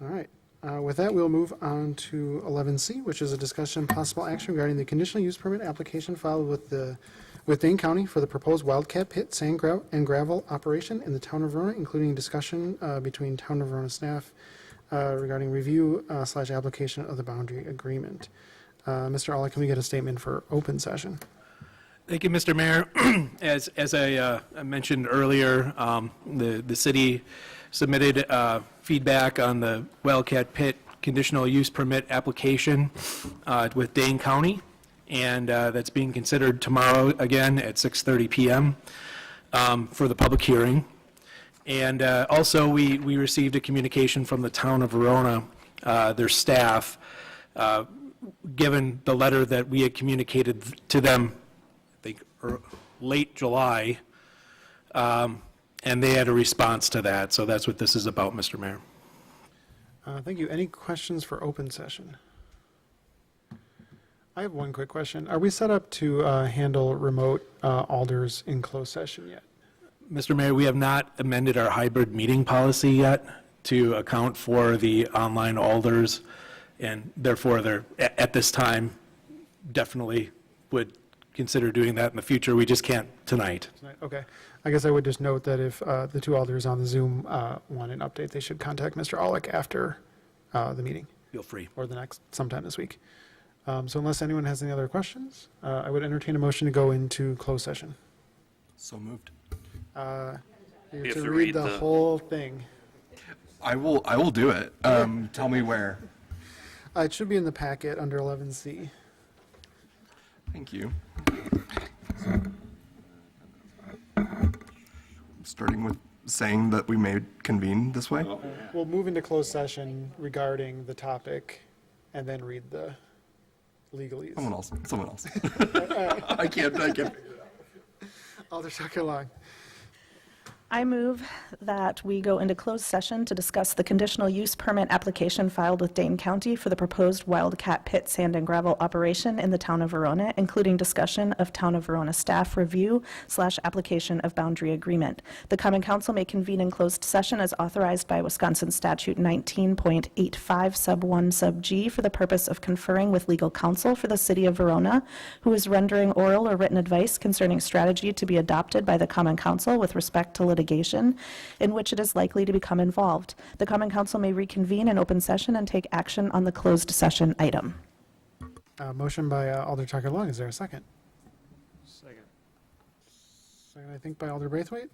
All right. With that, we'll move on to 11C, which is a discussion and possible action regarding the conditional use permit application filed with Dane County for the proposed Wildcat Pit sand and gravel operation in the town of Verona, including discussion between town of Verona staff regarding review / application of the boundary agreement. Mr. Olla, can we get a statement for open session? Thank you, Mr. Mayor. As I mentioned earlier, the city submitted feedback on the Wildcat Pit conditional use permit application with Dane County, and that's being considered tomorrow again at 6:30 p.m. for the public hearing. And also, we received a communication from the town of Verona, their staff, given the letter that we had communicated to them, I think, late July, and they had a response to that. So that's what this is about, Mr. Mayor. Thank you. Any questions for open session? I have one quick question. Are we set up to handle remote alders in closed session yet? Mr. Mayor, we have not amended our hybrid meeting policy yet to account for the online alders, and therefore, they're, at this time, definitely would consider doing that in the future. We just can't tonight. Okay. I guess I would just note that if the two alders on the Zoom want an update, they should contact Mr. Aulick after the meeting. Feel free. Or the next, sometime this week. So unless anyone has any other questions, I would entertain a motion to go into closed session. So moved. You have to read the whole thing. I will do it. Tell me where. It should be in the packet under 11C. Thank you. Starting with saying that we may convene this way. We'll move into closed session regarding the topic and then read the legalese. Someone else. I can't figure it out. Alder Tucker Long. I move that we go into closed session to discuss the conditional use permit application filed with Dane County for the proposed Wildcat Pit Sand and Gravel operation in the town of Verona, including discussion of town of Verona staff review / application of boundary agreement. The common council may convene in closed session as authorized by Wisconsin Statute 19.85 sub 1 sub G for the purpose of conferring with legal counsel for the city of Verona, who is rendering oral or written advice concerning strategy to be adopted by the common council with respect to litigation in which it is likely to become involved. The Common Council may reconvene in open session and take action on the closed session item. Motion by Alder Tucker Long. Is there a second? Second, I think, by Alder Braithwaite.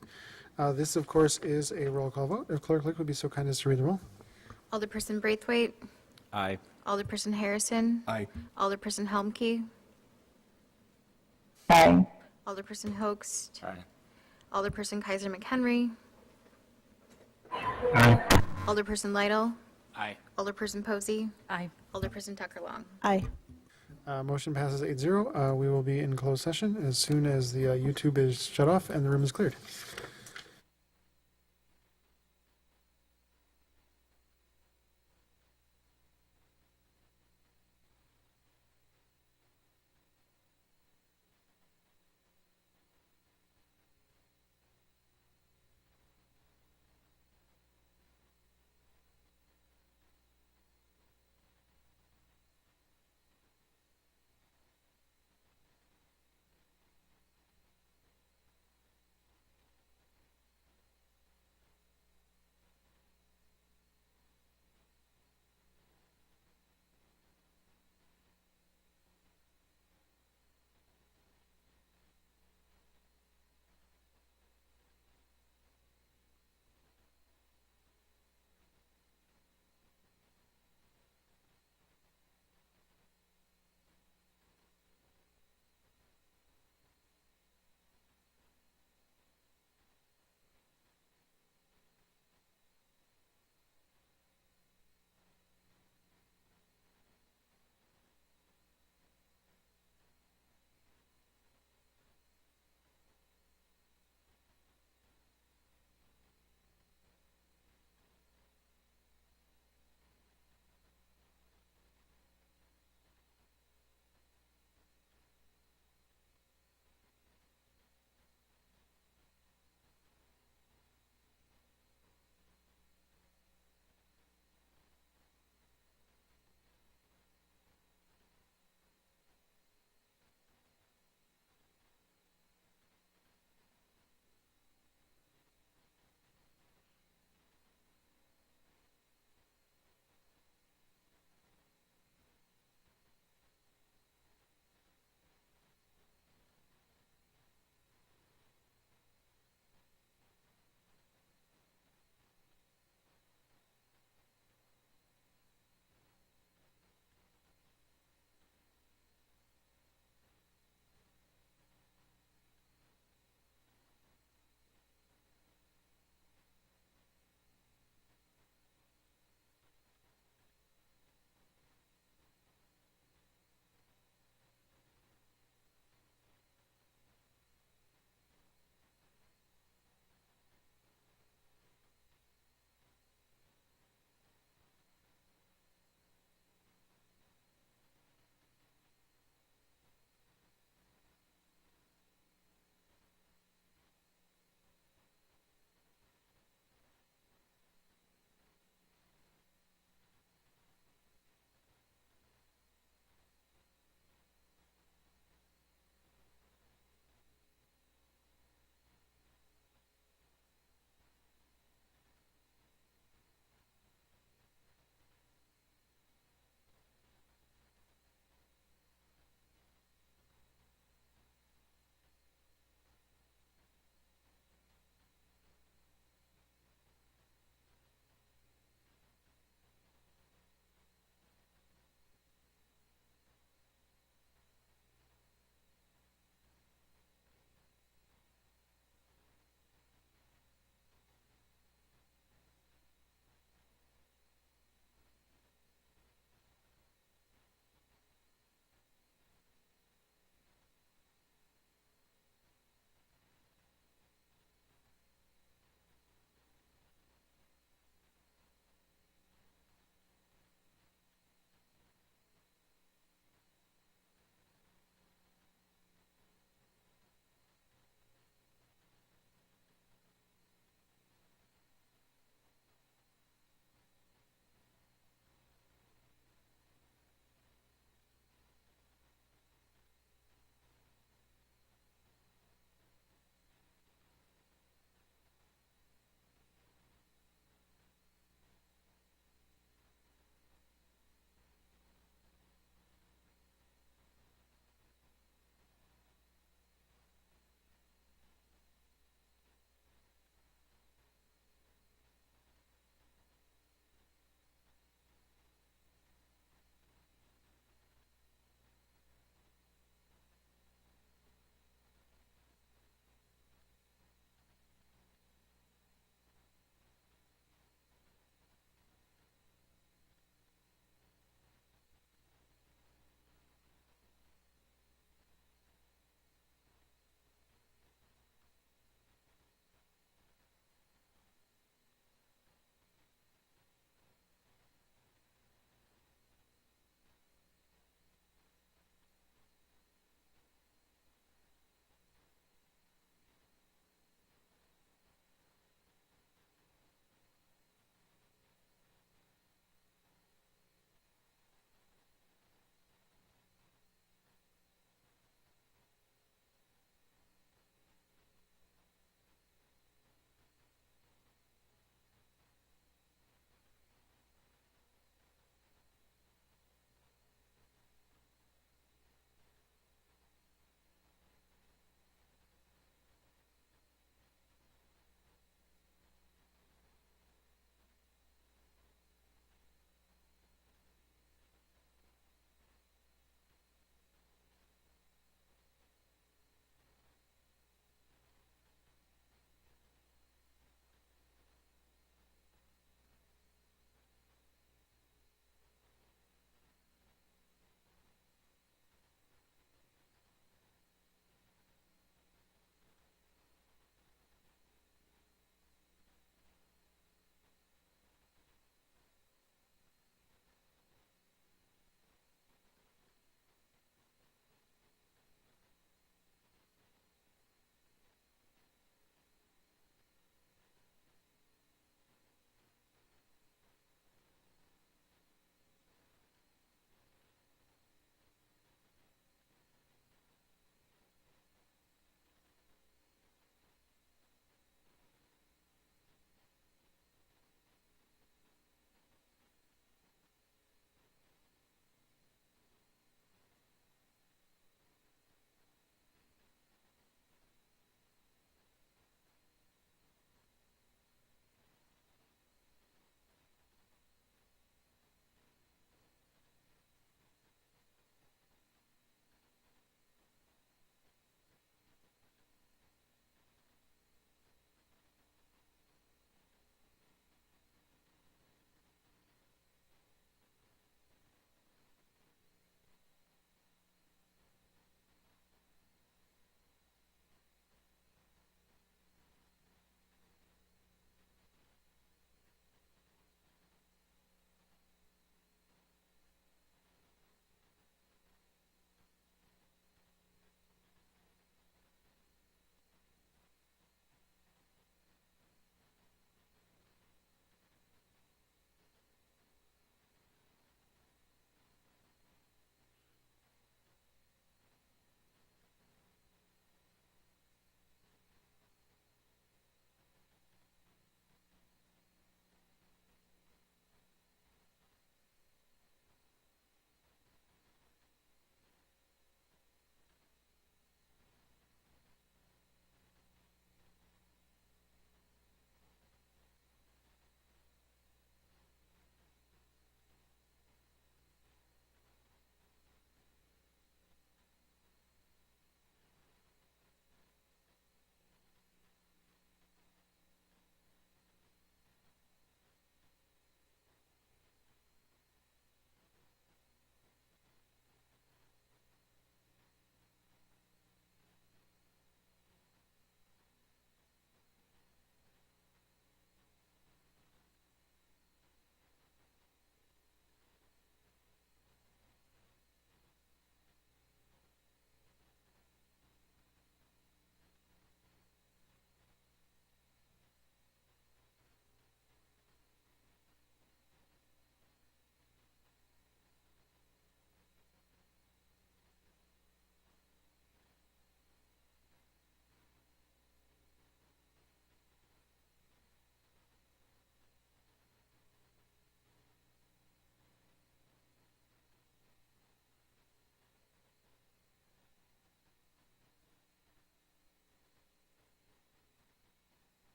This, of course, is a roll call vote. If Clerk Lick would be so kind as to read the roll. Alderperson Braithwaite. Aye. Alderperson Harrison. Aye. Alderperson Helmke. Aye. Alderperson Hoagst. Aye. Alderperson Kaiser McHenry. Aye. Alderperson Lytle. Aye. Alderperson Posey. Aye. Alderperson Tucker Long. Aye. Motion passes 8-0. We will be in closed session as soon as the YouTube is shut off and the room is cleared.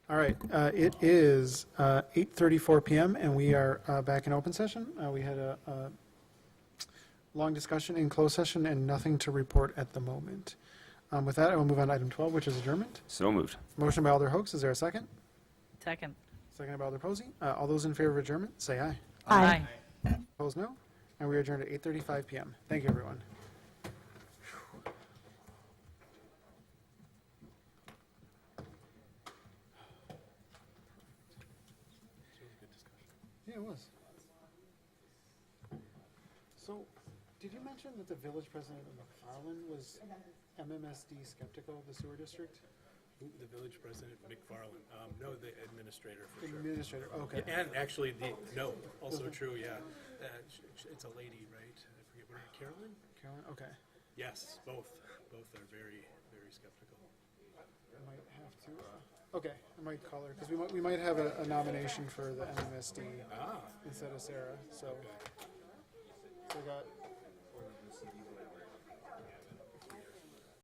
All right, it is 8:34 PM, and we are back in open session. We had a long discussion in closed session and nothing to report at the moment. With that, I will move on to item 12, which is adjournment. So moved. Motion by Alder Hoax, is there a second? Second. Second by Alder Posey. All those in favor of adjournment, say aye. Aye. Opposed, no. And we are adjourned at 8:35 PM. Thank you, everyone. Yeah, it was. So, did you mention that the village president of McFarland was MMSD skeptical of the sewer district? The village president, McFarland. No, the administrator, for sure. Administrator, okay. And actually, also true, yeah. It's a lady, right? I forget, what, Carolyn? Carolyn, okay. Yes, both. Both are very, very skeptical. I might have to, okay, I might call her, because we might have a nomination for the MMSD instead of Sarah, so. So I got